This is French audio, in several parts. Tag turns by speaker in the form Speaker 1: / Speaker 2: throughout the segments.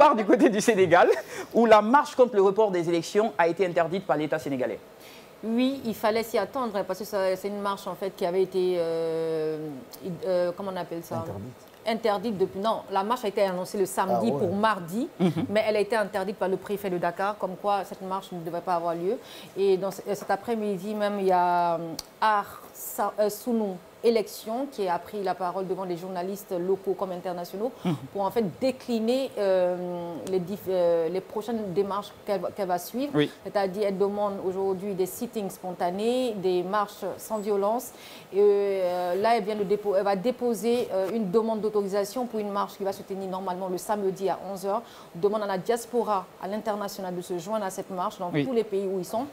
Speaker 1: part du côté du Sénégal, où la marche contre le report des élections a été interdite par l'État sénégalais.
Speaker 2: Oui, il fallait s'y attendre parce que c'est une marche en fait qui avait été, comment on appelle ça? Interdite depuis. Non, la marche a été annoncée le samedi pour mardi, mais elle a été interdite par le préfet de Dakar, comme quoi cette marche ne devait pas avoir lieu. Et dans cet après-midi même, il y a Sounou Élection qui a pris la parole devant les journalistes locaux comme internationaux pour en fait décliner les prochaines démarches qu'elle va suivre. Oui. C'est-à-dire elle demande aujourd'hui des sittings spontanés, des marches sans violence. Et là, elle va déposer une demande d'autorisation pour une marche qui va se tenir normalement le samedi à 11h. Demande à la diaspora, à l'international de se joindre à cette marche dans tous les pays où ils sont,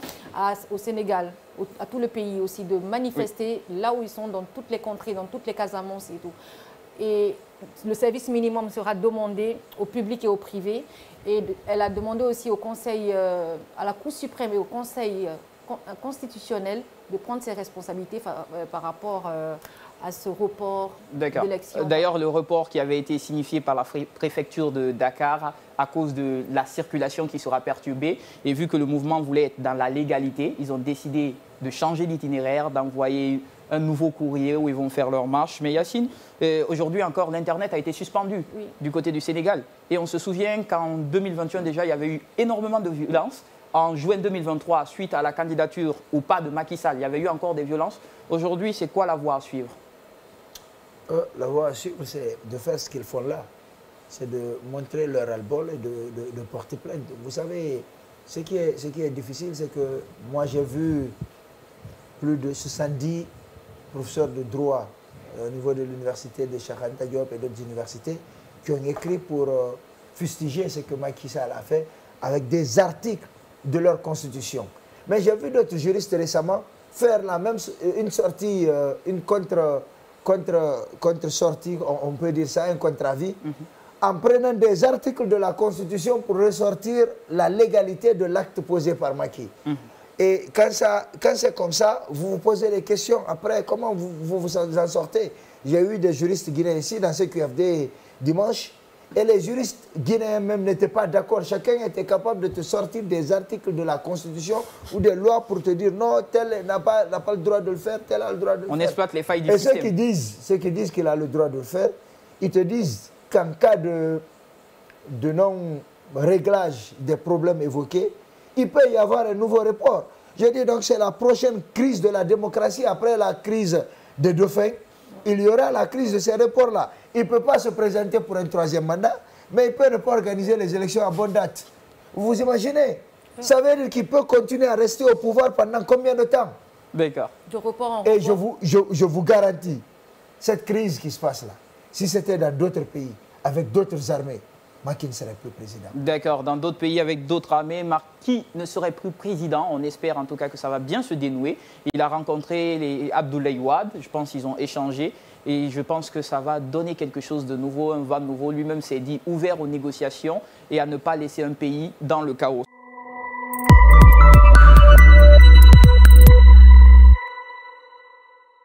Speaker 2: au Sénégal, à tous les pays aussi, de manifester là où ils sont, dans toutes les contrées, dans toutes les Casamances et tout. Et le service minimum sera demandé au public et au privé. Et elle a demandé aussi au Conseil, à la Cour suprême et au Conseil constitutionnel de prendre ses responsabilités par rapport à ce report d'élection.
Speaker 1: D'ailleurs, le report qui avait été signifié par la préfecture de Dakar à cause de la circulation qui sera perturbée. Et vu que le mouvement voulait être dans la légalité, ils ont décidé de changer d'itinéraire, d'envoyer un nouveau courrier où ils vont faire leur marche. Mais Yacine, aujourd'hui encore, l'Internet a été suspendu du côté du Sénégal. Et on se souvient qu'en 2021 déjà, il y avait eu énormément de violences. En juin 2023, suite à la candidature ou pas de Macky Sall, il y avait eu encore des violences. Aujourd'hui, c'est quoi la voie à suivre?
Speaker 3: La voie à suivre, c'est de faire ce qu'ils font là. C'est de montrer leur ras-le-bol et de porter plainte. Vous savez, ce qui est difficile, c'est que moi, j'ai vu plus de 70 professeurs de droit au niveau de l'université de Cheikh Anta Diop et d'autres universités qui ont écrit pour fustiger ce que Macky Sall a fait avec des articles de leur constitution. Mais j'ai vu d'autres juristes récemment faire la même, une sortie, une contre-sortie, on peut dire ça, un contre-avis, en prenant des articles de la Constitution pour ressortir la légalité de l'acte posé par Macky. Et quand c'est comme ça, vous vous posez des questions. Après, comment vous en sortez? J'ai eu des juristes guinéens ici dans ce QFD dimanche. Et les juristes guinéens même n'étaient pas d'accord. Chacun était capable de te sortir des articles de la Constitution ou des lois pour te dire non, tel n'a pas le droit de le faire, tel a le droit de le faire.
Speaker 1: On exploite les failles du
Speaker 3: système. Et ceux qui disent qu'il a le droit de le faire, ils te disent qu'en cas de non-réglage des problèmes évoqués, il peut y avoir un nouveau report. Je dis donc c'est la prochaine crise de la démocratie après la crise des dauphins. Il y aura la crise de ces reports-là. Il ne peut pas se présenter pour un troisième mandat, mais il peut ne pas organiser les élections à bonne date. Vous imaginez? Ça veut dire qu'il peut continuer à rester au pouvoir pendant combien de temps?
Speaker 1: D'accord.
Speaker 3: Et je vous garantis, cette crise qui se passe là, si c'était dans d'autres pays, avec d'autres armées, Macky ne serait plus président.
Speaker 1: D'accord, dans d'autres pays avec d'autres armées, Macky ne serait plus président. On espère en tout cas que ça va bien se dénouer. Il a rencontré Abdoulaye Wade, je pense qu'ils ont échangé et je pense que ça va donner quelque chose de nouveau, un vent nouveau. Lui-même s'est dit ouvert aux négociations et à ne pas laisser un pays dans le chaos.